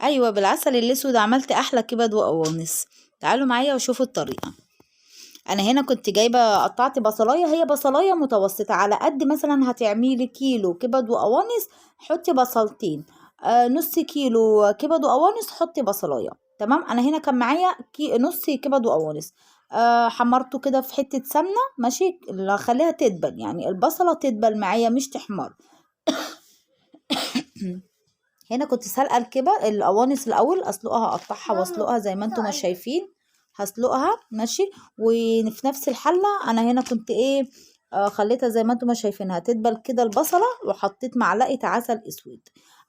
ايوه، بالعسل الاسود عملت احلى كبد وقوانص. تعالوا معايا وشوفوا الطريقه. انا هنا كنت جايبه قطعت بصلايه، هي بصلايه متوسطه، على قد مثلا هتعملي كيلو كبد وقوانص حطي بصلتين، نص كيلو كبد وقوانص حطي بصلايه. تمام. انا هنا كان معايا نص كبد وقوانص. حمرته كده في حته سمنه، ماشي، اللي هخليها تدبل، يعني البصله تدبل معايا مش تحمر. هنا كنت سلقه القوانص الاول، اسلقها اقطعها واسلقها زي ما انتم ما شايفين. هسلقها ماشي. وفي نفس الحله انا هنا كنت ايه، خليتها زي ما انتم ما شايفينها تدبل كده البصله، وحطيت معلقه عسل اسود.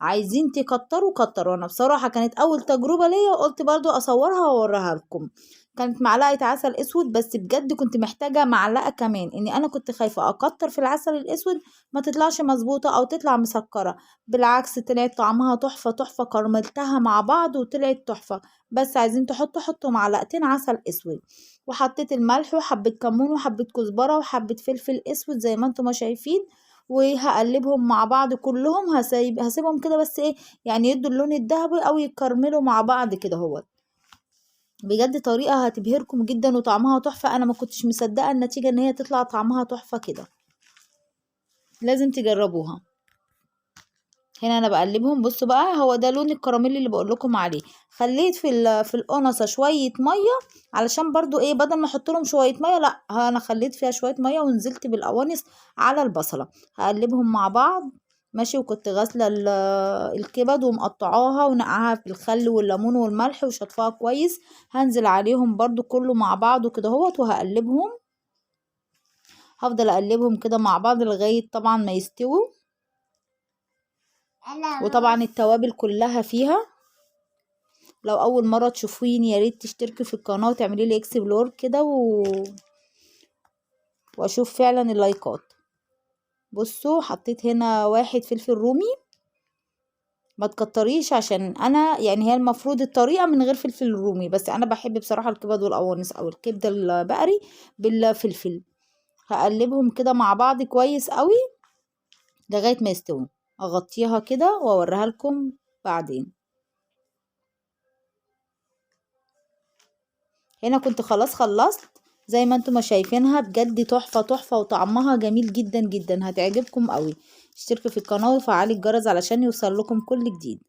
عايزين تكتروا كتروا، انا بصراحه كانت اول تجربه ليا وقلت برضو اصورها واوريها لكم. كانت معلقه عسل اسود بس، بجد كنت محتاجه معلقه كمان، اني انا كنت خايفه اكتر في العسل الاسود ما تطلعش مظبوطه او تطلع مسكره. بالعكس طلعت طعمها تحفة تحفة، كرملتها مع بعض وطلعت تحفة. بس عايزين حطوا معلقتين عسل اسود. وحطيت الملح وحبة كمون وحبة كزبرة وحبة فلفل اسود زي ما انتم ما شايفين. وهقلبهم مع بعض كلهم، هسيبهم كده بس ايه، يعني يدوا اللون الذهبي او يكرملوا مع بعض كده. هو بجد طريقة هتبهركم جدا وطعمها تحفة. انا ما كنتش مصدقة النتيجة ان هي تطلع طعمها تحفة كده. لازم تجربوها. هنا انا بقلبهم، بصوا بقى هو ده لون الكراميل اللي بقول لكم عليه. خليت في القنصه شويه ميه، علشان برضو ايه، بدل ما احط لهم شويه ميه، لا انا خليت فيها شويه ميه ونزلت بالقوانص على البصله. هقلبهم مع بعض ماشي. وكنت غاسله الكبد ومقطعاها ونقعها في الخل والليمون والملح وشطفها كويس. هنزل عليهم برضو كله مع بعض كده اهوت وهقلبهم. هفضل اقلبهم كده مع بعض لغايه طبعا ما يستووا. وطبعا التوابل كلها فيها. لو اول مره تشوفيني يا ريت تشتركي في القناه وتعملي لي اكسبلور كده واشوف فعلا اللايكات. بصوا حطيت هنا واحد فلفل رومي، ما تكتريش عشان انا يعني هي المفروض الطريقه من غير فلفل رومي، بس انا بحب بصراحه الكبد والقوانص او الكبده البقري بالفلفل. هقلبهم كده مع بعض كويس قوي لغايه ما يستووا. اغطيها كده واوريها لكم بعدين. هنا كنت خلاص خلصت زي ما انتم ما شايفينها، بجد تحفة تحفة وطعمها جميل جدا جدا، هتعجبكم قوي. اشتركوا في القناة وفعلي الجرس علشان يوصل لكم كل جديد.